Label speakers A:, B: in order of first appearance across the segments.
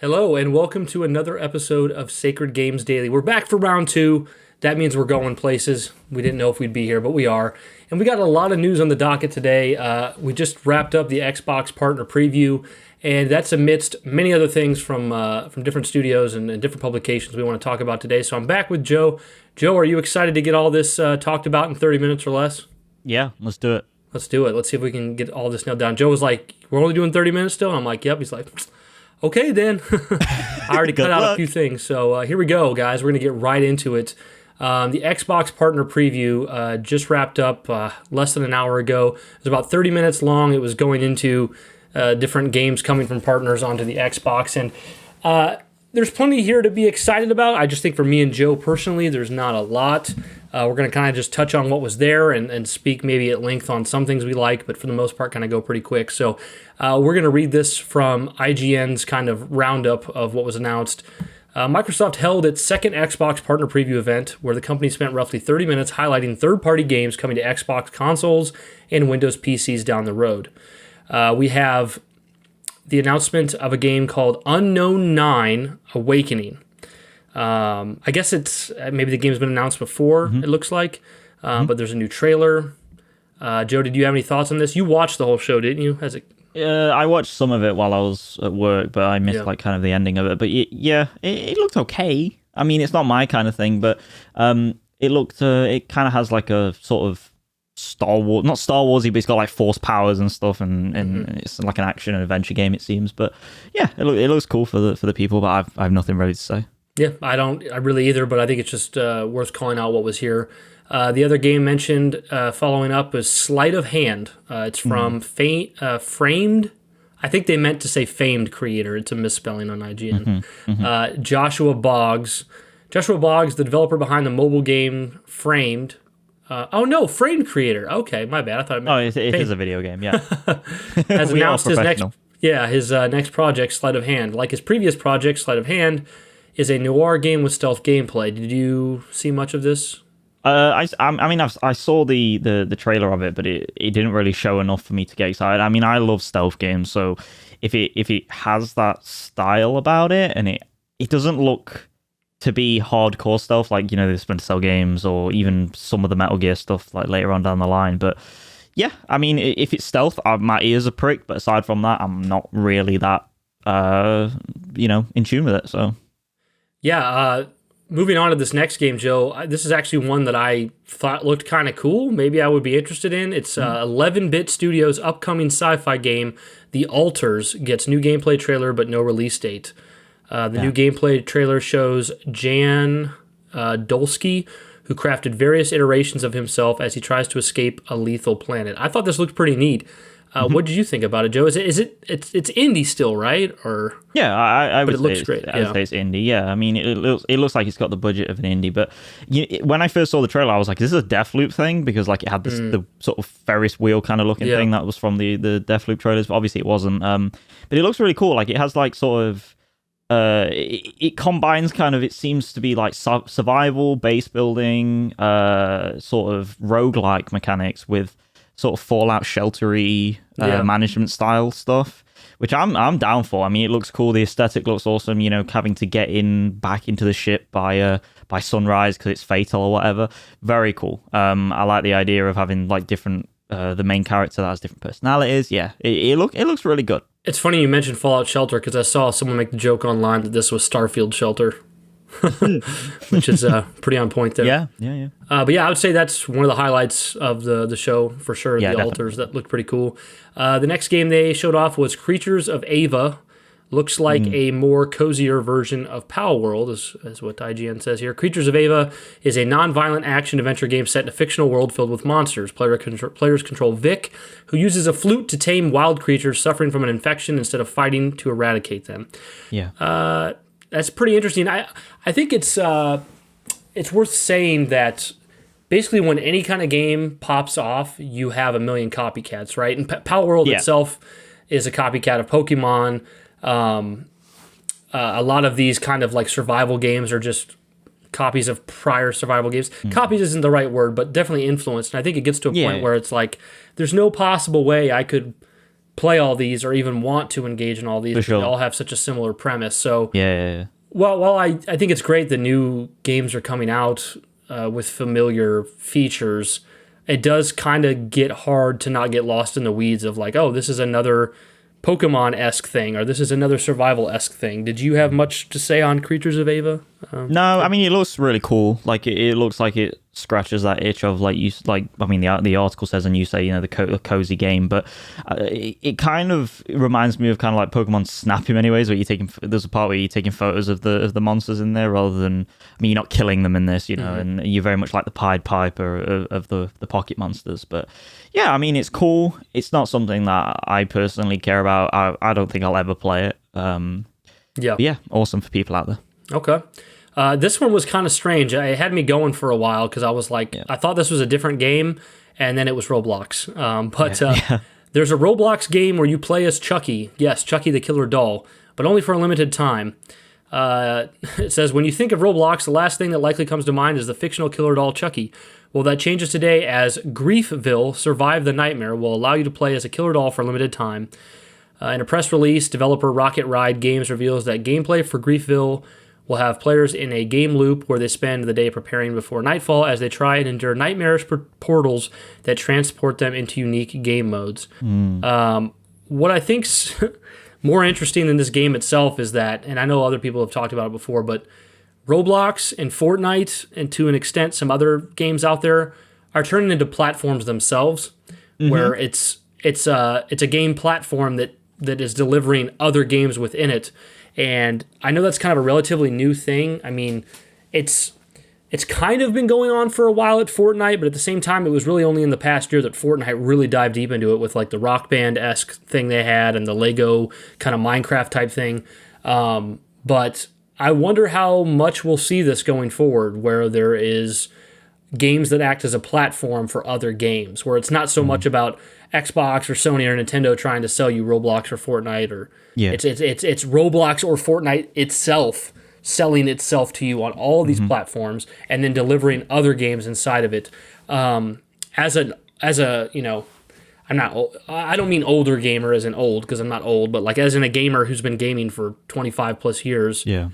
A: Hello, and welcome to another episode of Sacred Games Daily. We're back for round two. That means we're going places. We didn't know if we'd be here, but we are. And we got a lot of news on the docket today. We just wrapped up the Xbox partner preview, and that's amidst many other things from different studios and different publications we want to talk about today. So I'm back with Joe. Joe, are you excited to get all this talked about in 30 minutes or less?
B: Yeah, let's do it.
A: Let's do it. Let's see if we can get all this nailed down. Joe was like, we're only doing 30 minutes still? And I'm like, yep. He's like, okay, then. I already cut out a few things. So here we go, guys. We're going to get right into it. The Xbox partner preview just wrapped up less than an hour ago. It was about 30 minutes long. It was going into different games coming from partners onto the Xbox. And there's plenty here to be excited about. I just think for me and Joe personally, there's not a lot. We're going to kind of just touch on what was there and speak maybe at length on some things we like, but for the most part, kind of go pretty quick. So we're going to read this from IGN's kind of roundup of what was announced. Microsoft held its second Xbox partner preview event, where the company spent roughly 30 minutes highlighting third-party games coming to Xbox consoles and Windows PCs down the road. We have the announcement of a game called Unknown 9 Awakening. I guess it's maybe the game's been announced before, it looks like, but there's a new trailer. Joe, did you have any thoughts on this? You watched the whole show, didn't you?
B: I watched some of it while I was at work, but I missed like kind of the ending of it. But it looked okay. I mean, it's not my kind of thing, but it kind of has like a sort of Star Wars, not Star Warsy, but it's got like force powers and stuff, and it's like an action and adventure game, it seems. But yeah, it looks cool for the people, but I have nothing ready to say.
A: Yeah, I really either, but I think it's just worth calling out what was here. The other game mentioned following up is Sleight of Hand. It's from Framed. I think they meant to say Famed creator. It's a misspelling on IGN. Joshua Boggs. Joshua Boggs, the developer behind the mobile game Framed. Framed creator. Okay, my bad. I thought it meant
B: it is a video game, yeah.
A: Has announced his next project, Sleight of Hand. Like his previous project, Sleight of Hand, is a noir game with stealth gameplay. Did you see much of this?
B: I saw the trailer of it, but it didn't really show enough for me to get excited. I mean, I love stealth games, so if it has that style about it, and it doesn't look to be hardcore stealth like, the Splinter Cell games or even some of the Metal Gear stuff like later on down the line. But yeah, I mean, if it's stealth, my ears are pricked, but aside from that, I'm not really that in tune with it. So
A: yeah. Moving on to this next game, Joe, this is actually one that I thought looked kind of cool. Maybe I would be interested in. It's 11-Bit Studios' upcoming sci-fi game, The Alters, gets new gameplay trailer but no release date. New gameplay trailer shows Jan Dolsky, who crafted various iterations of himself as he tries to escape a lethal planet. I thought this looked pretty neat. What did you think about it, Joe? It's indie still, right? Or
B: yeah, I would.
A: But it looks great.
B: I would say it's indie. Yeah, I mean, it looks like it's got the budget of an indie. But when I first saw the trailer, I was like, "Is this a Deathloop thing?" Because like it had this the sort of Ferris wheel kind of looking thing that was from the Deathloop trailers. But obviously, it wasn't. But it looks really cool. Like it has like sort of. It combines kind of, it seems to be like survival, base building, sort of roguelike mechanics with sort of Fallout sheltery management style stuff, which I'm down for. I mean, it looks cool. The aesthetic looks awesome. Having to get back into the ship by sunrise because it's fatal or whatever. Very cool. I like the idea of having like different the main character that has different personalities. Yeah, it looks really good.
A: It's funny you mentioned Fallout Shelter because I saw someone make the joke online that this was Starfield Shelter, which is pretty on point there.
B: Yeah.
A: But yeah, I would say that's one of the highlights of the show for sure. The Alters, that looked pretty cool. The next game they showed off was Creatures of Ava. Looks like a more cozier version of Palworld, is what IGN says here. Creatures of Ava is a non-violent action-adventure game set in a fictional world filled with monsters. Players control Vic, who uses a flute to tame wild creatures suffering from an infection instead of fighting to eradicate them.
B: Yeah.
A: That's pretty interesting. I think it's worth saying that basically when any kind of game pops off, you have a million copycats, right? And Palworld itself is a copycat of Pokemon. A lot of these kind of like survival games are just copies of prior survival games. Copies isn't the right word, but definitely influenced. And I think it gets to a point where it's like, there's no possible way I could play all these or even want to engage in all these.
B: For sure.
A: They all have such a similar premise. So
B: Yeah.
A: Well, I think it's great the new games are coming out with familiar features. It does kind of get hard to not get lost in the weeds of like, oh, this is another Pokemon-esque thing, or this is another survival-esque thing. Did you have much to say on Creatures of Ava?
B: No, I mean, it looks really cool. Like, it looks like it scratches that itch of, like, the article says, and you say, the cozy game, but it kind of reminds me of kind of like Pokemon Snap in many ways, where there's a part where you're taking photos of the monsters in there, rather than, you're not killing them in this, and you're very much like the Pied Piper of the pocket monsters. But yeah, I mean, it's cool. It's not something that I personally care about. I don't think I'll ever play it. Yeah, awesome for people out there.
A: Okay. This one was kind of strange. It had me going for a while because I was like, I thought this was a different game, and then it was Roblox. There's a Roblox game where you play as Chucky. Yes, Chucky the Killer Doll, but only for a limited time. It says, when you think of Roblox, the last thing that likely comes to mind is the fictional killer doll Chucky. Well, that changes today as Griefville Survive the Nightmare will allow you to play as a killer doll for a limited time. In a press release, developer Rocket Ride Games reveals that gameplay for Griefville will have players in a game loop where they spend the day preparing before nightfall as they try and endure nightmarish portals that transport them into unique game modes. What I think's more interesting than this game itself is that, and I know other people have talked about it before, but Roblox and Fortnite, and to an extent some other games out there, are turning into platforms themselves, where it's a game platform that is delivering other games within it. And I know that's kind of a relatively new thing. I mean, it's kind of been going on for a while at Fortnite, but at the same time, it was really only in the past year that Fortnite really dived deep into it with like the Rock Band-esque thing they had and the Lego kind of Minecraft type thing. But I wonder how much we'll see this going forward, where there is games that act as a platform for other games, where it's not so much about Xbox or Sony or Nintendo trying to sell you Roblox or Fortnite, or it's Roblox or Fortnite itself selling itself to you on all of these platforms and then delivering other games inside of it. As a I'm not old. I don't mean older gamer as in old, because I'm not old, but like as in a gamer who's been gaming for 25 plus years.
B: Yeah.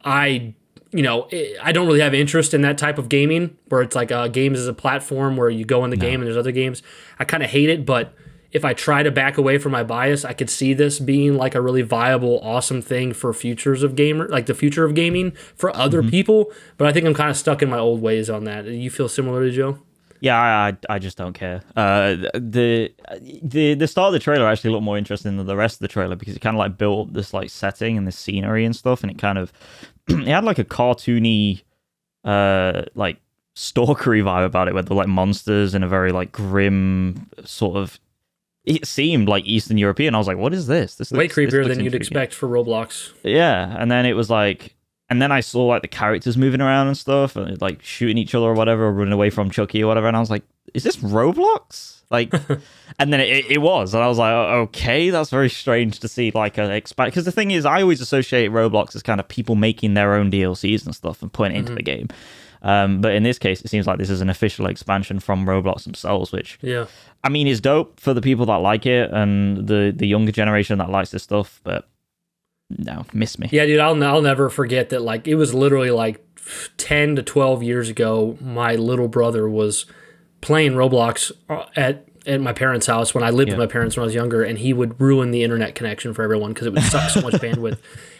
A: I don't really have interest in that type of gaming where it's like games as a platform where you go in the game and there's other games. I kind of hate it, but if I try to back away from my bias, I could see this being like a really viable, awesome thing for futures of the future of gaming for other people. But I think I'm kind of stuck in my old ways on that. You feel similar to Joe?
B: Yeah, I just don't care. The start of the trailer actually looked more interesting than the rest of the trailer, because it kind of like built up this like setting and the scenery and stuff, and it kind of it had like a cartoony like stalkery vibe about it, where they're like monsters in a very like grim sort of. It seemed like Eastern European. I was like, what is this? This
A: way creepier than you'd expect for Roblox.
B: Yeah, and then it was like. And then I saw like the characters moving around and stuff, and like shooting each other or whatever, or running away from Chucky or whatever. And I was like, "Is this Roblox?" Like, and then it was, and I was like, oh, "Okay, that's very strange to see." Like a expand, because the thing is, I always associate Roblox as kind of people making their own DLCs and stuff and putting it into the game. But in this case, it seems like this is an official expansion from Roblox themselves, which I mean is dope for the people that like it and the younger generation that likes this stuff, but. No, miss me.
A: Yeah, dude, I'll never forget that. Like, it was literally like 10 to 12 years ago. My little brother was playing Roblox at my parents' house when I lived with my parents when I was younger, and he would ruin the internet connection for everyone because it would suck so much bandwidth.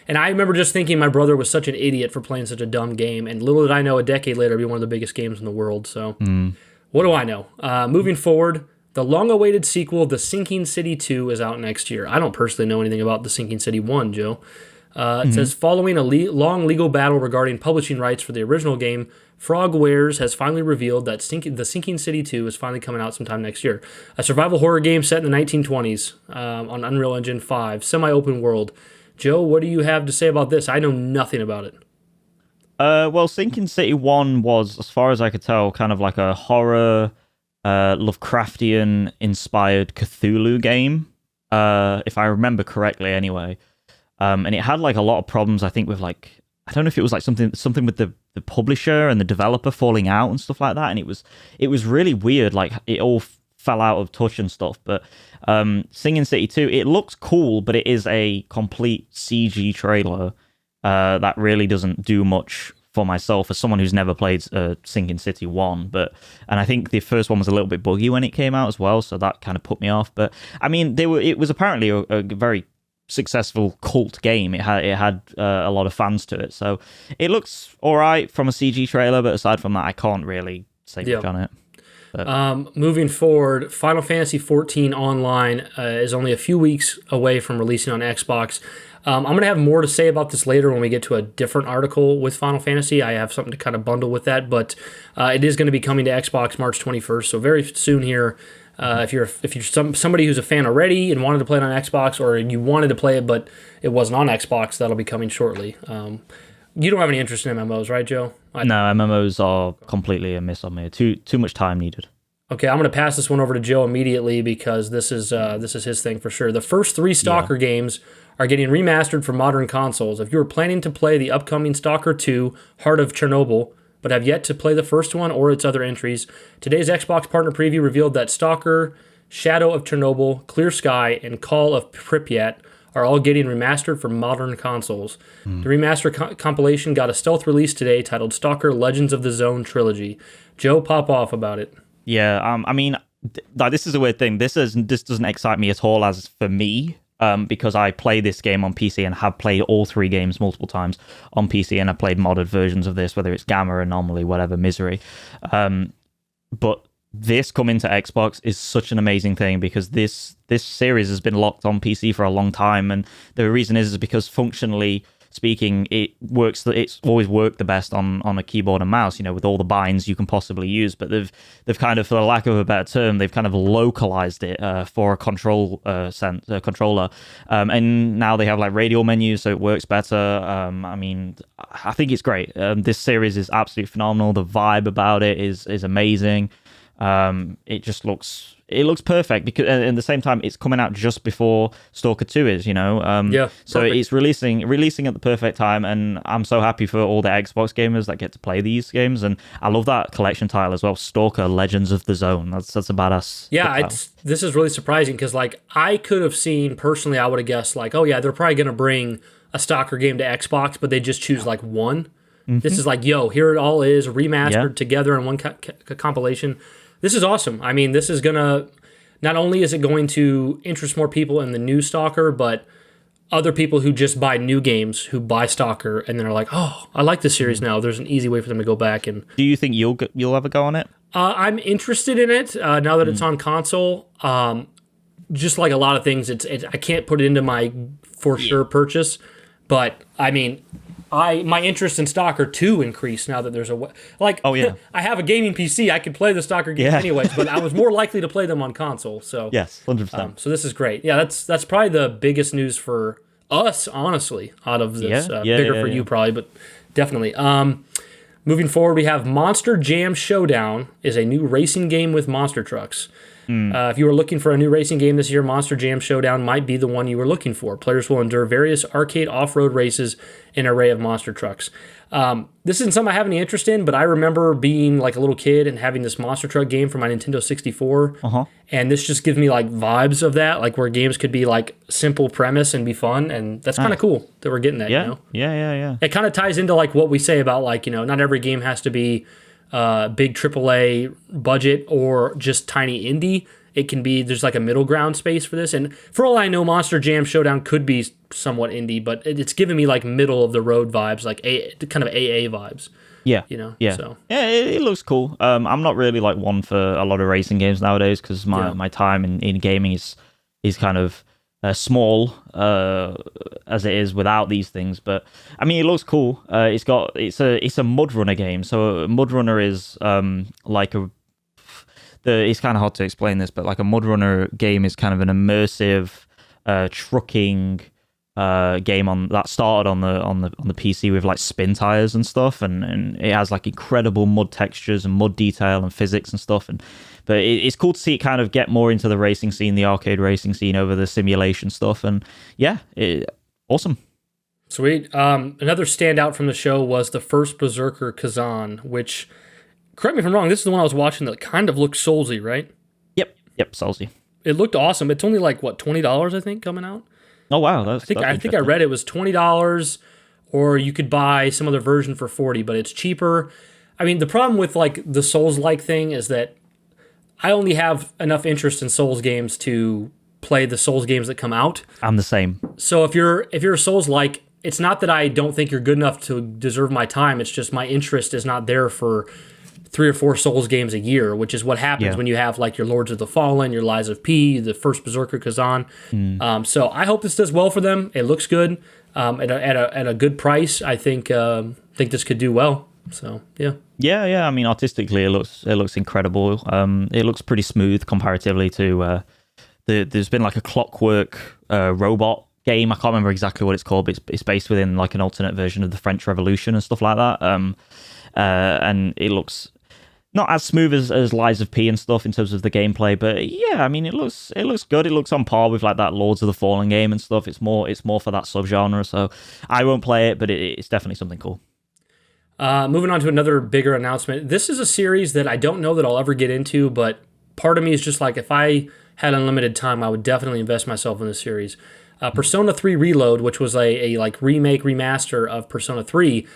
A: And I remember just thinking my brother was such an idiot for playing such a dumb game. And little did I know, a decade later, it'd be one of the biggest games in the world. So, what do I know? Moving forward. The long-awaited sequel, The Sinking City 2, is out next year. I don't personally know anything about The Sinking City 1, Joe. It says, following a long legal battle regarding publishing rights for the original game, Frogwares has finally revealed that The Sinking City 2 is finally coming out sometime next year. A survival horror game set in the 1920s on Unreal Engine 5, semi-open world. Joe, what do you have to say about this? I know nothing about it.
B: Well, Sinking City 1 was, as far as I could tell, kind of like a horror... Lovecraftian-inspired Cthulhu game, if I remember correctly anyway. And it had like a lot of problems, I think, with like, I don't know if it was like something with the publisher and the developer falling out and stuff like that. And it was really weird. Like, it all fell out of touch and stuff. But Singing City 2, it looks cool, but it is a complete CG trailer that really doesn't do much for myself as someone who's never played Singing City 1. And I think the first one was a little bit buggy when it came out as well, so that kind of put me off. But I mean, it was apparently a very successful cult game. It had a lot of fans to it, so it looks all right from a CG trailer, but aside from that, I can't really say much on it.
A: Moving forward, Final Fantasy XIV Online is only a few weeks away from releasing on Xbox. I'm going to have more to say about this later when we get to a different article with Final Fantasy. I have something to kind of bundle with that, but it is going to be coming to Xbox March 21st, so very soon here. If you're somebody who's a fan already and wanted to play it on Xbox, or you wanted to play it but it wasn't on Xbox, that'll be coming shortly. You don't have any interest in MMOs, right, Joe?
B: No, MMOs are completely a miss on me. Too much time needed.
A: Okay, I'm going to pass this one over to Joe immediately because this is his thing for sure. The first 3 Stalker games are getting remastered for modern consoles. If you were planning to play the upcoming Stalker 2, Heart of Chernobyl, but have yet to play the first one or its other entries, today's Xbox partner preview revealed that Stalker, Shadow of Chernobyl, Clear Sky, and Call of Pripyat are all getting remastered for modern consoles. The remaster compilation got a stealth release today titled Stalker Legends of the Zone Trilogy. Joe, pop off about it.
B: Yeah, I mean, this is a weird thing. This doesn't excite me at all as for me. Because I play this game on PC and have played all 3 games multiple times on PC, and I've played modded versions of this, whether it's Gamma, Anomaly, whatever, Misery. But this coming to Xbox is such an amazing thing because this series has been locked on PC for a long time, and the reason is because functionally speaking, it's always worked the best on a keyboard and mouse, with all the binds you can possibly use. But they've kind of, for the lack of a better term, they've kind of localized it for a controller, and now they have like radial menus, so it works better. I mean, I think it's great. This series is absolutely phenomenal. The vibe about it is amazing. It just looks perfect because at the same time it's coming out just before Stalker 2 is, so perfect. It's releasing at the perfect time, and I'm so happy for all the Xbox gamers that get to play these games. And I love that collection title as well, Stalker Legends of the Zone. That's a badass.
A: Yeah, this is really surprising because like I could have seen personally, I would have guessed like, oh yeah, they're probably going to bring a Stalker game to Xbox, but they just choose like one. This is like, yo, here it all is remastered together in one compilation. This is awesome. I mean, this is going to, not only is it going to interest more people in the new Stalker, but other people who just buy new games, who buy Stalker, and then are like, oh, I like this series now. There's an easy way for them to go back. And
B: do you think you'll ever go on it?
A: I'm interested in it now that it's on console. Just like a lot of things, I can't put it into my for sure purchase, but I mean, my interest in Stalker 2 increased now that there's I have a gaming PC. I could play the Stalker games anyways, but I was more likely to play them on console. So
B: yes, 100%.
A: So this is great. Yeah, that's probably the biggest news for us, honestly, out of this. Bigger for you probably, but definitely. Moving forward, we have Monster Jam Showdown is a new racing game with monster trucks. If you were looking for a new racing game this year, Monster Jam Showdown might be the one you were looking for. Players will endure various arcade off-road races in an array of monster trucks. This isn't something I have any interest in, but I remember being like a little kid and having this monster truck game for my Nintendo 64, and this just gives me like vibes of that, like where games could be like simple premise and be fun, and that's kind of cool that we're getting that.
B: Yeah, yeah. It
A: kind of ties into like what we say about like not every game has to be big AAA budget or just tiny indie. It can be, there's like a middle ground space for this. And for all I know, Monster Jam Showdown could be somewhat indie, but it's giving me like middle of the road vibes, like kind of AA vibes.
B: Yeah.
A: So.
B: Yeah, it looks cool. I'm not really like one for a lot of racing games nowadays because my time in gaming is kind of small as it is without these things, but I mean it looks cool. It's a mud runner game. So mud runner is like it's kind of hard to explain this, but like a mud runner game is kind of an immersive trucking game that started on the PC with like spin tires and stuff, and it has like incredible mud textures and mud detail and physics and stuff, but it's cool to see it kind of get more into the racing scene, the arcade racing scene over the simulation stuff, and awesome.
A: Sweet. Another standout from the show was the first Berserker Kazan, which, correct me if I'm wrong, this is the one I was watching that kind of looked Soulsy, right?
B: Yep. Yep, Soulsy.
A: It looked awesome. It's only like what, $20 I think coming out.
B: Oh wow,
A: I think I read it was $20, or you could buy some other version for $40, but it's cheaper. I mean, the problem with like the Souls-like thing is that I only have enough interest in Souls games to play the Souls games that come out.
B: I'm the same.
A: So if you're a Souls-like, it's not that I don't think you're good enough to deserve my time. It's just my interest is not there for 3 or 4 Souls games a year, which is what happens when you have like your Lords of the Fallen, your Lies of P, the first Berserker Kazan. So I hope this does well for them. It looks good at a good price. I think this could do well. So yeah.
B: Yeah. I mean, artistically, it looks incredible. It looks pretty smooth comparatively to there's been like a Clockwork robot game. I can't remember exactly what it's called, but it's based within like an alternate version of the French Revolution and stuff like that. And it looks not as smooth as Lies of P and stuff in terms of the gameplay, but yeah, I mean, it looks good. It looks on par with like that Lords of the Fallen game and stuff. It's more for that subgenre. So I won't play it, but it's definitely something cool.
A: Moving on to another bigger announcement. This is a series that I don't know that I'll ever get into, but part of me is just like, if I had unlimited time, I would definitely invest myself in this series. Persona 3 Reload, which was a like remake, remaster of Persona 3,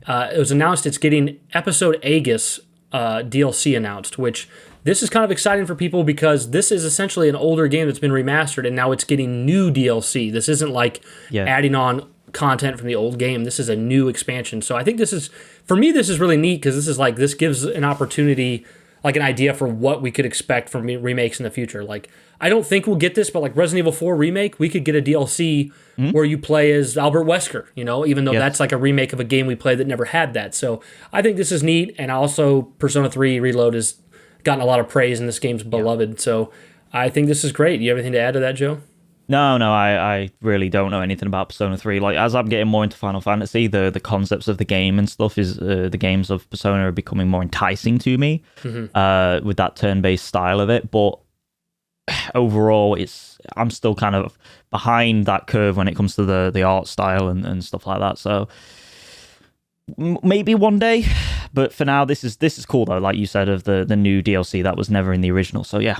A: it was announced it's getting Episode Aegis DLC announced, which this is kind of exciting for people because this is essentially an older game that's been remastered, and now it's getting new DLC. This isn't like adding on content from the old game. This is a new expansion. So I think this is really neat because this gives an opportunity, like an idea for what we could expect from remakes in the future. Like, I don't think we'll get this, but like Resident Evil 4 Remake, we could get a DLC where you play as Albert Wesker, even though that's like a remake of a game we played that never had that. So I think this is neat, and also Persona 3 Reload has gotten a lot of praise, and this game's beloved. So I think this is great. You have anything to add to that, Joe?
B: No, I really don't know anything about Persona 3. Like, as I'm getting more into Final Fantasy, the concepts of the game and stuff is the games of Persona are becoming more enticing to me with that turn-based style of it. But overall, I'm still kind of behind that curve when it comes to the art style and stuff like that. So maybe one day, but for now, this is cool though. Like you said, of the new DLC that was never in the original. So yeah,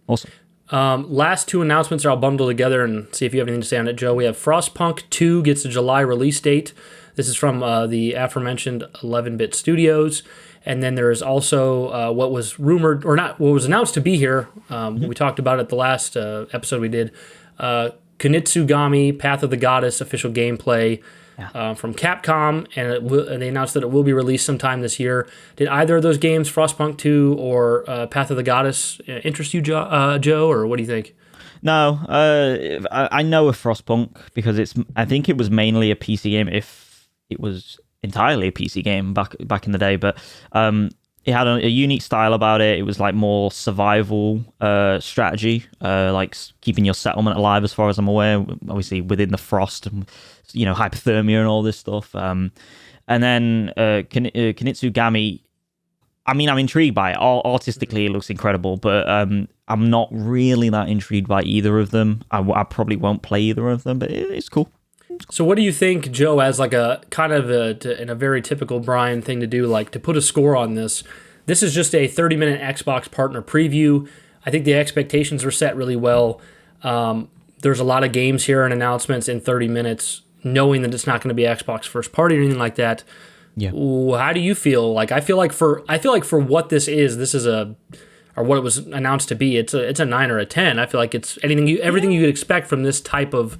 B: awesome.
A: Last 2 announcements are all bundled together, and see if you have anything to say on it, Joe. We have Frostpunk 2 gets a July release date. This is from the aforementioned 11-Bit Studios. And then there is also what was rumored, or not, what was announced to be here. We talked about it the last episode we did. Kunitsugami, Path of the Goddess official gameplay from Capcom, and they announced that it will be released sometime this year. Did either of those games, Frostpunk 2 or Path of the Goddess, interest you, Joe, or what do you think?
B: No, I know of Frostpunk because I think it was mainly a PC game, if it was entirely a PC game back in the day, but it had a unique style about it. It was like more survival strategy, like keeping your settlement alive, as far as I'm aware, obviously within the frost and hypothermia and all this stuff. And then Kunitsugami, I mean, I'm intrigued by it. Artistically, it looks incredible, but I'm not really that intrigued by either of them. I probably won't play either of them, but it's cool.
A: So what do you think, Joe, as like a kind of in a very typical Brian thing to do, like to put a score on this? This is just a 30-minute Xbox partner preview. I think the expectations are set really well. There's a lot of games here and announcements in 30 minutes, knowing that it's not going to be Xbox first party or anything like that. Yeah. Ooh, how do you feel? Like, I feel like for what this is or what it was announced to be, it's a 9 or a 10. I feel like it's everything you could expect from this type of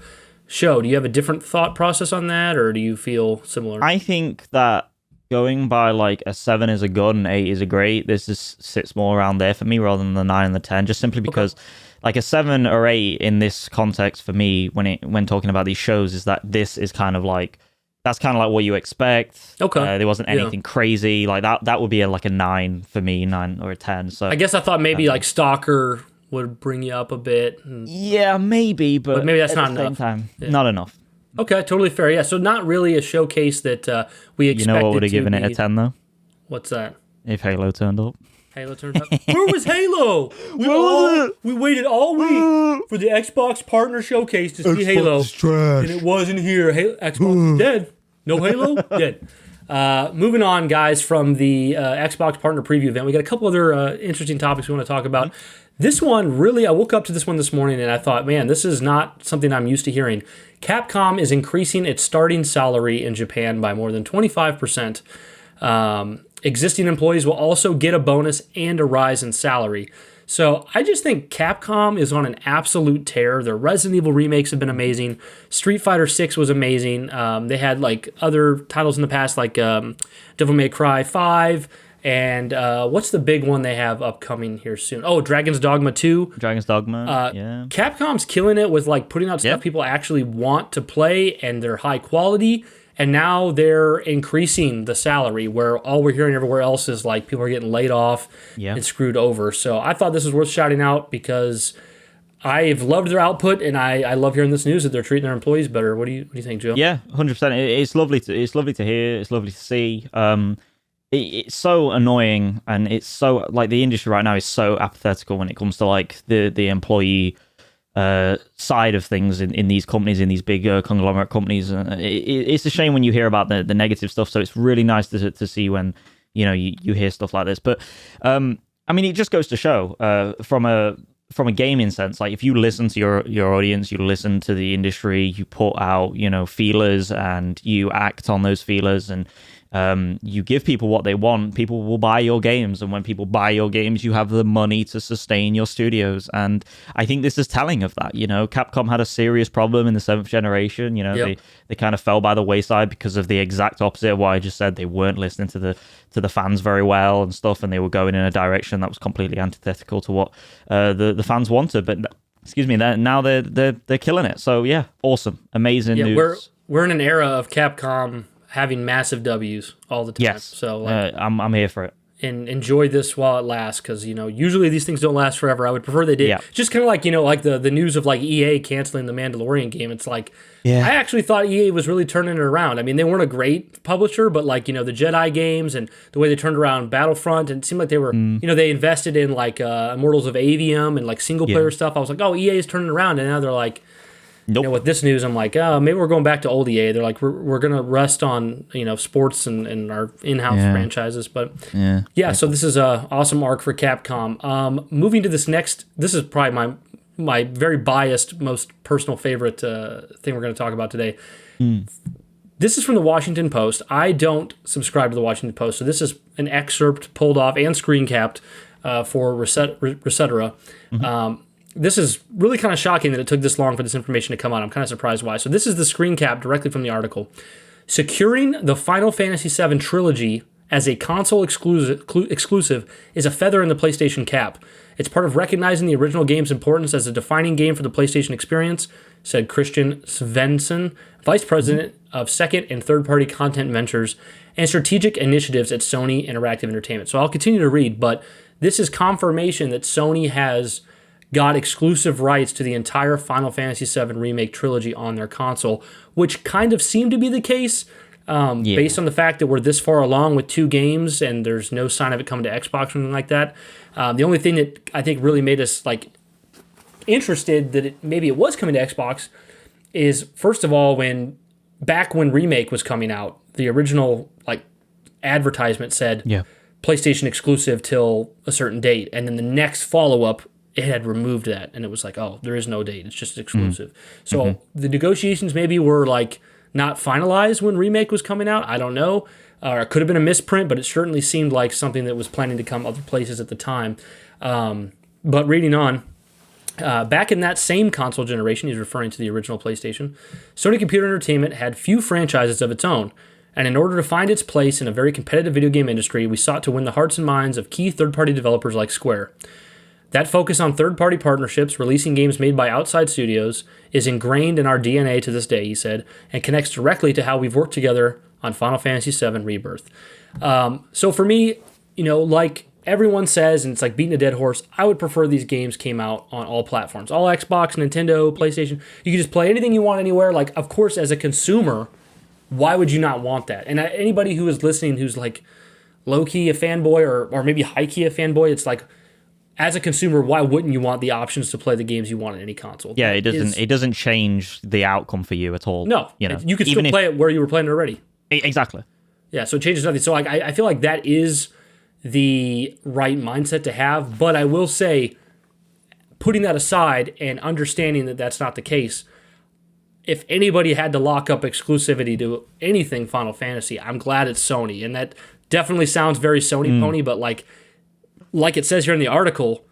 A: show. Do you have a different thought process on that, or do you feel similar?
B: I think that going by like a 7 is a good and 8 is a great, this just sits more around there for me rather than the 9 and the 10, just simply because like a 7 or 8 in this context for me when talking about these shows is that this is kind of like, that's kind of like what you expect. There wasn't anything crazy like that would be like a 9 for me, 9 or a 10. So
A: I guess I thought maybe like Stalker would bring you up a bit.
B: Yeah, maybe, but
A: maybe that's not
B: enough. Not enough.
A: Okay, totally fair. Yeah, so not really a showcase that we expected.
B: You know what would have given it a 10 though?
A: What's that?
B: If Halo turned up.
A: Halo turned up. Where was Halo? We waited all week for the Xbox partner showcase to see Halo, and it wasn't here. Xbox is dead. No Halo? Dead. Moving on, guys, from the Xbox partner preview event, we got a couple other interesting topics we want to talk about. This one, really, I woke up to this one this morning and I thought, man, this is not something I'm used to hearing. Capcom is increasing its starting salary in Japan by more than 25%. Existing employees will also get a bonus and a rise in salary. So I just think Capcom is on an absolute tear. Their Resident Evil remakes have been amazing. Street Fighter 6 was amazing. They had like other titles in the past, like Devil May Cry 5. And what's the big one they have upcoming here soon? Oh, Dragon's Dogma 2.
B: Dragon's Dogma, yeah.
A: Capcom's killing it with like putting out stuff people actually want to play, and they're high quality. And now they're increasing the salary, where all we're hearing everywhere else is like people are getting laid off and screwed over. So I thought this was worth shouting out because I've loved their output, and I love hearing this news that they're treating their employees better. What do you think, Joe?
B: Yeah, 100%. It's lovely to hear. It's lovely to see. It's so annoying, and it's so like the industry right now is so apathetical when it comes to like the employee side of things in these companies, in these big conglomerate companies. It's a shame when you hear about the negative stuff. So it's really nice to see when you hear stuff like this. But I mean, it just goes to show from a gaming sense, like if you listen to your audience, you listen to the industry, you put out feelers, and you act on those feelers, and you give people what they want, people will buy your games. And when people buy your games, you have the money to sustain your studios. And I think this is telling of that. Capcom had a serious problem in the 7th generation. They kind of fell by the wayside because of the exact opposite of what I just said. They weren't listening to the fans very well and stuff, and they were going in a direction that was completely antithetical to what the fans wanted. But now they're killing it. So yeah, awesome, amazing news.
A: We're in an era of Capcom having massive W's all the time.
B: Yes.
A: So
B: I'm here for it.
A: And enjoy this while it lasts, because usually these things don't last forever. I would prefer they did. Yeah. Just kind of like like the news of like EA canceling the Mandalorian game. It's like I actually thought EA was really turning it around. I mean, they weren't a great publisher, but like the Jedi games and the way they turned around Battlefront, and it seemed like they were they invested in like Immortals of Avium and like single player stuff. I was like, oh, EA is turning around, and now they're like. Nope. With this news, I'm like, oh, maybe we're going back to old EA. They're like, we're going to rest on, sports and our in-house franchises. But so this is an awesome arc for Capcom. Moving to this is probably my very biased, most personal favorite thing we're going to talk about today. This is from the Washington Post. I don't subscribe to the Washington Post, so this is an excerpt pulled off and screen capped for Recetera. This is really kind of shocking that it took this long for this information to come out. I'm kind of surprised why. So this is the screen cap directly from the article. Securing the Final Fantasy VII trilogy as a console exclusive is a feather in the PlayStation cap. It's part of recognizing the original game's importance as a defining game for the PlayStation experience, said Christian Svensson, Vice President of second and third-party content ventures and strategic initiatives at Sony Interactive Entertainment. So I'll continue to read, but this is confirmation that Sony has got exclusive rights to the entire Final Fantasy VII Remake trilogy on their console, which kind of seemed to be the case based on the fact that we're this far along with 2 games and there's no sign of it coming to Xbox or anything like that. The only thing that I think really made us like interested that maybe it was coming to Xbox is, first of all, back when Remake was coming out, the original like advertisement said PlayStation exclusive till a certain date, and then the next follow-up it had removed that, and it was like, oh, there is no date, it's just exclusive. So the negotiations maybe were like not finalized when Remake was coming out. I don't know, or it could have been a misprint, but it certainly seemed like something that was planning to come other places at the time. But reading on, back in that same console generation, he's referring to the original PlayStation, Sony Computer Entertainment had few franchises of its own, and in order to find its place in a very competitive video game industry, we sought to win the hearts and minds of key third-party developers like Square. That focus on third-party partnerships, releasing games made by outside studios, is ingrained in our DNA to this day, he said, and connects directly to how we've worked together on Final Fantasy VII Rebirth. So for me, like everyone says, and it's like beating a dead horse, I would prefer these games came out on all platforms. All Xbox, Nintendo, PlayStation. You can just play anything you want anywhere. Like, of course, as a consumer, why would you not want that? And anybody who is listening who's like low-key a fanboy or maybe high-key a fanboy, it's like, as a consumer, why wouldn't you want the options to play the games you want on any console?
B: Yeah, it doesn't change the outcome for you at all.
A: No, you could still play it where you were playing it already.
B: Exactly.
A: Yeah, so it changes nothing. So I feel like that is the right mindset to have. But I will say, putting that aside and understanding that that's not the case, if anybody had to lock up exclusivity to anything Final Fantasy, I'm glad it's Sony. And that definitely sounds very Sony pony, but like it says here in the article,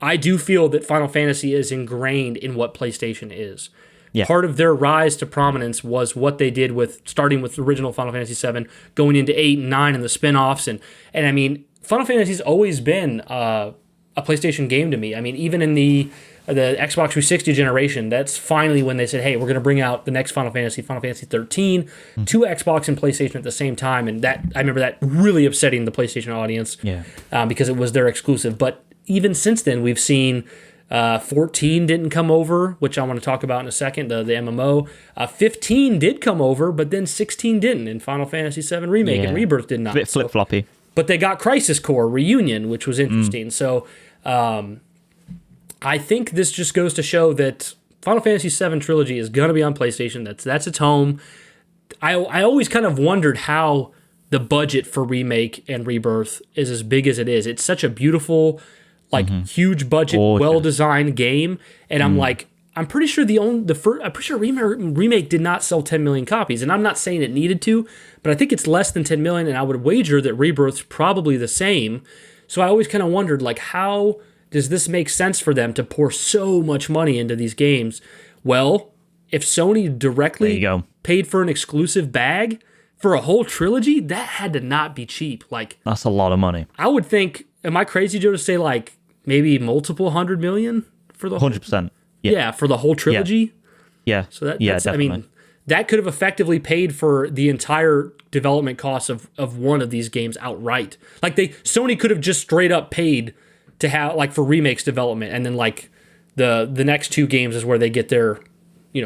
A: I do feel that Final Fantasy is ingrained in what PlayStation is. Yeah. Part of their rise to prominence was what they did with starting with the original Final Fantasy VII, going into 8 and 9 and the spin-offs. And I mean, Final Fantasy's always been a PlayStation game to me. I mean, even in the Xbox 360 generation, that's finally when they said, hey, we're going to bring out the next Final Fantasy 13, to Xbox and PlayStation at the same time. And that I remember that really upsetting the PlayStation audience because it was their exclusive. But even since then, we've seen 14 didn't come over, which I want to talk about in a second, the MMO. 15 did come over, but then 16 didn't in Final Fantasy VII Remake, and Rebirth did not.
B: A bit flip-floppy.
A: But they got Crisis Core Reunion, which was interesting. So I think this just goes to show that Final Fantasy VII Trilogy is going to be on PlayStation. That's its home. I always kind of wondered how the budget for Remake and Rebirth is as big as it is. It's such a beautiful, huge budget, well-designed game. And I'm pretty sure Remake did not sell 10 million copies. And I'm not saying it needed to, but I think it's less than 10 million. And I would wager that Rebirth's probably the same. So I always kind of wondered, how does this make sense for them to pour so much money into these games? Well, if Sony directly paid for an exclusive bag for a whole trilogy, that had to not be cheap.
B: That's a lot of money.
A: I would think, am I crazy, Joe, to say maybe multiple 100 million for the
B: 100%.
A: Yeah, for the whole trilogy?
B: Yeah.
A: So that's
B: definitely.
A: I mean, that could have effectively paid for the entire development costs of one of these games outright. Sony could have just straight up paid to have for Remake's development, and then the next two games is where they get their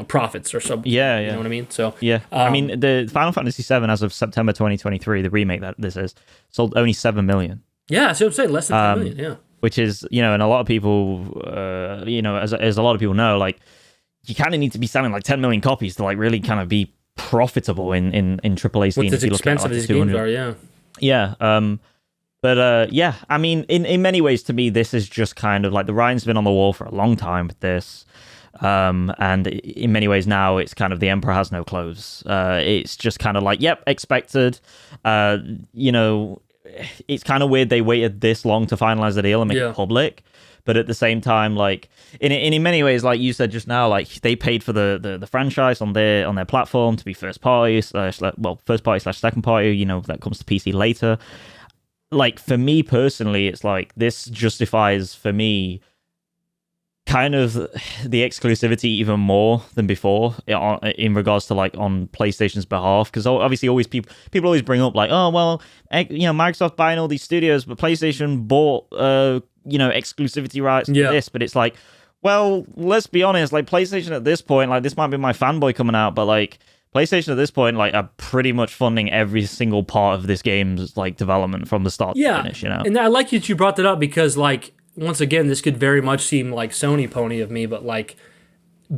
A: profits or something.
B: Yeah.
A: You know what I mean? So
B: I mean, the Final Fantasy VII as of September 2023, the remake that this is, sold only 7 million.
A: Yeah, so I'm saying less than 10 million. Yeah.
B: Which is, and a lot of people, as a lot of people know, you kind of need to be selling 10 million copies to really kind of be profitable in AAA Steam.
A: What as expensive these games are, yeah.
B: Yeah. But I mean, in many ways, to me, this is just kind of the writing's been on the wall for a long time with this. And in many ways now, it's kind of the emperor has no clothes. It's just kind of expected. It's kind of weird they waited this long to finalize the deal and make it public. But at the same time, in many ways, like you said just now, they paid for the franchise on their platform to be first party / second party. That comes to PC later. For me personally, it's this justifies for me kind of the exclusivity even more than before in regards to on PlayStation's behalf, because obviously always people always bring up Microsoft buying all these studios, but PlayStation bought exclusivity rights to this. But it's well, let's be honest, PlayStation at this point, this might be my fanboy coming out, but PlayStation at this point are pretty much funding every single part of this game's development from the start to finish,
A: And I like that you brought that up, because once again, this could very much seem like Sony pony of me, but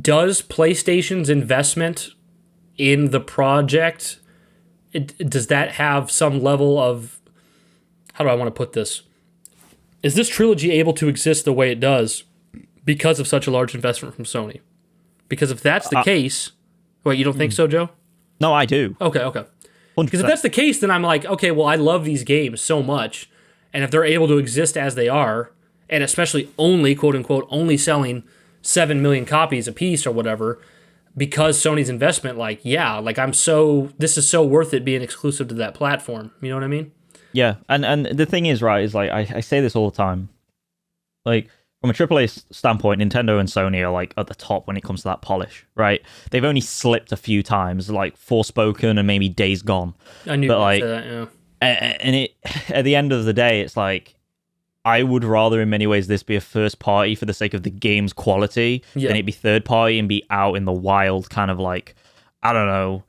A: does PlayStation's investment in the project, does that have some level of, how do I want to put this? Is this trilogy able to exist the way it does because of such a large investment from Sony? Because if that's the case, you don't think so, Joe?
B: No, I do.
A: Okay.
B: 100%.
A: Because if that's the case, then I'm okay, well, I love these games so much, and if they're able to exist as they are, and especially only, quote unquote, only selling 7 million copies a piece or whatever, because Sony's investment, this is so worth it being exclusive to that platform. You know what I mean?
B: Yeah, and the thing is, right, is I say this all the time. From a AAA standpoint, Nintendo and Sony are at the top when it comes to that polish, right? They've only slipped a few times, Forspoken and maybe Days Gone.
A: I knew you'd say that, yeah.
B: And at the end of the day, it's I would rather, in many ways, this be a first party for the sake of the game's quality than it be third party and be out in the wild, kind of I don't know.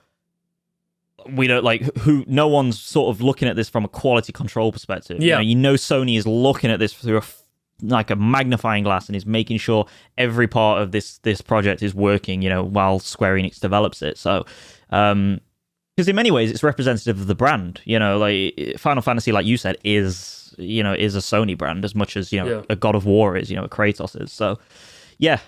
B: We don't no one's sort of looking at this from a quality control perspective.
A: Yeah.
B: Sony is looking at this through a magnifying glass and is making sure every part of this project is working, while Square Enix develops it. So, because in many ways it's representative of the brand, Final Fantasy, like you said, is is a Sony brand as much as
A: Yeah.
B: a God of War is, a Kratos is. So yeah,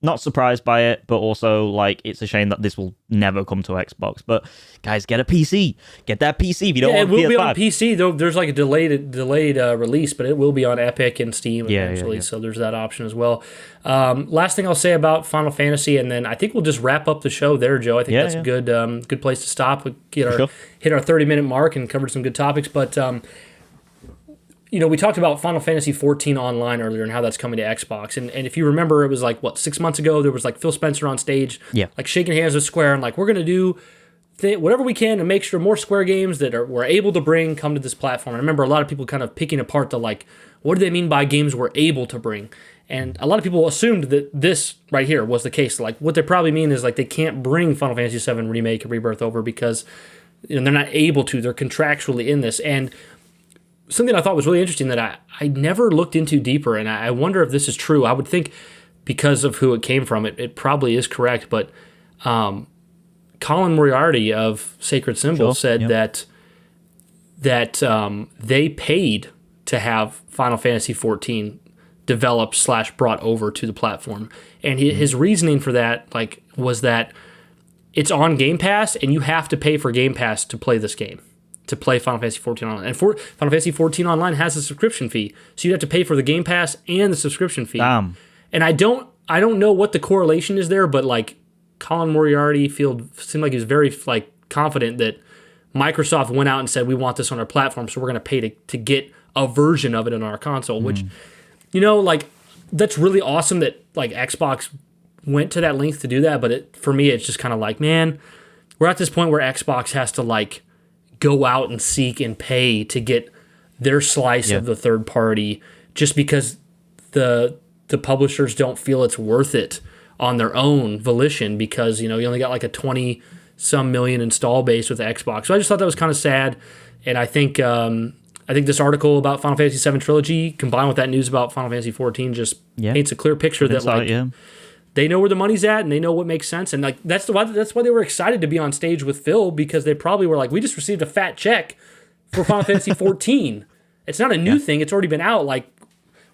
B: not surprised by it, but also like it's a shame that this will never come to Xbox. But guys, get a PC, get that PC if you don't want
A: it will be
B: PS5.
A: on PC though. There's like a delayed release, but it will be on Epic and Steam eventually.
B: Yeah.
A: So there's that option as well. Last thing I'll say about Final Fantasy, and then I think we'll just wrap up the show there, Joe. I think that's a good place to stop. We hit our 30-minute mark and covered some good topics, but. We talked about Final Fantasy XIV Online earlier and how that's coming to Xbox. And if you remember, it was like, 6 months ago, there was like Phil Spencer on stage, like shaking hands with Square and like, we're going to do whatever we can to make sure more Square games that we're able to bring come to this platform. I remember a lot of people kind of picking apart the like, what do they mean by games we're able to bring? And a lot of people assumed that this right here was the case. Like what they probably mean is like they can't bring Final Fantasy VII Remake and Rebirth over because they're not able to. They're contractually in this. And something I thought was really interesting that I never looked into deeper, and I wonder if this is true. I would think because of who it came from, it probably is correct, but Colin Moriarty of Sacred Symbol said that they paid to have Final Fantasy XIV developed / brought over to the platform. And his reasoning for that was that it's on Game Pass, and you have to pay for Game Pass to play this game. To play Final Fantasy XIV Online. And Final Fantasy XIV Online has a subscription fee. So you have to pay for the Game Pass and the subscription fee.
B: Damn.
A: And I don't know what the correlation is there, but like Colin Moriarty seemed like he was very like confident that Microsoft went out and said, we want this on our platform, so we're going to pay to get a version of it on our console, which, like that's really awesome that like Xbox went to that length to do that. But for me, it's just kind of like, man, we're at this point where Xbox has to like go out and seek and pay to get their slice of the third party just because the publishers don't feel it's worth it on their own volition because, you only got like a 20-some million install base with Xbox. So I just thought that was kind of sad. And I think this article about Final Fantasy VII Trilogy combined with that news about Final Fantasy XIV just paints a clear picture that they know where the money's at and they know what makes sense. And like that's why they were excited to be on stage with Phil because they probably were like, we just received a fat check for Final Fantasy XIV. It's not a new thing. It's already been out. Like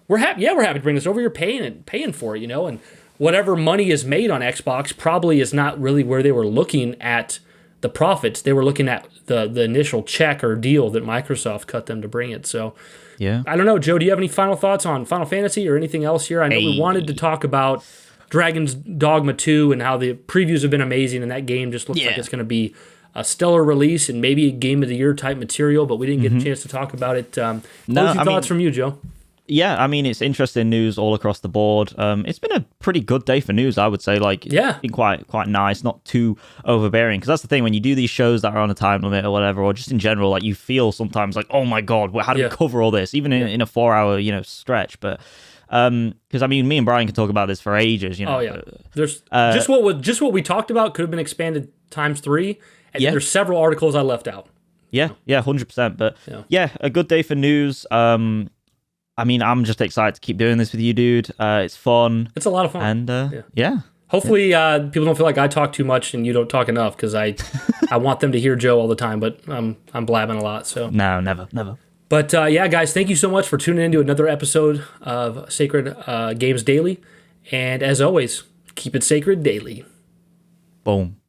A: we're happy to bring this over. You're paying for it, and whatever money is made on Xbox probably is not really where they were looking at the profits. They were looking at the initial check or deal that Microsoft cut them to bring it. So I don't know, Joe, do you have any final thoughts on Final Fantasy or anything else here? I know we wanted to talk about Dragon's Dogma 2 and how the previews have been amazing, and that game just looks like it's going to be a stellar release and maybe a Game of the Year type material, but we didn't get a chance to talk about it. What was your thoughts from you, Joe?
B: Yeah, I mean, it's interesting news all across the board. It's been a pretty good day for news, I would say. Like, it's been quite nice, not too overbearing. Because that's the thing, when you do these shows that are on a time limit or whatever, or just in general, like you feel sometimes like, oh my God, how do we cover all this? Even in a 4-hour, stretch. But because I mean, me and Brian can talk about this for ages.
A: Oh yeah, there's just what we talked about could have been expanded times 3, and there's several articles I left out.
B: Yeah, 100%. But a good day for news. I mean, I'm just excited to keep doing this with you, dude. It's fun.
A: It's a lot of fun.
B: And
A: hopefully people don't feel like I talk too much and you don't talk enough because I want them to hear Joe all the time, but I'm blabbing a lot. So
B: no, never.
A: But guys, thank you so much for tuning in to another episode of Sacred Games Daily. And as always, keep it sacred daily.
B: Boom.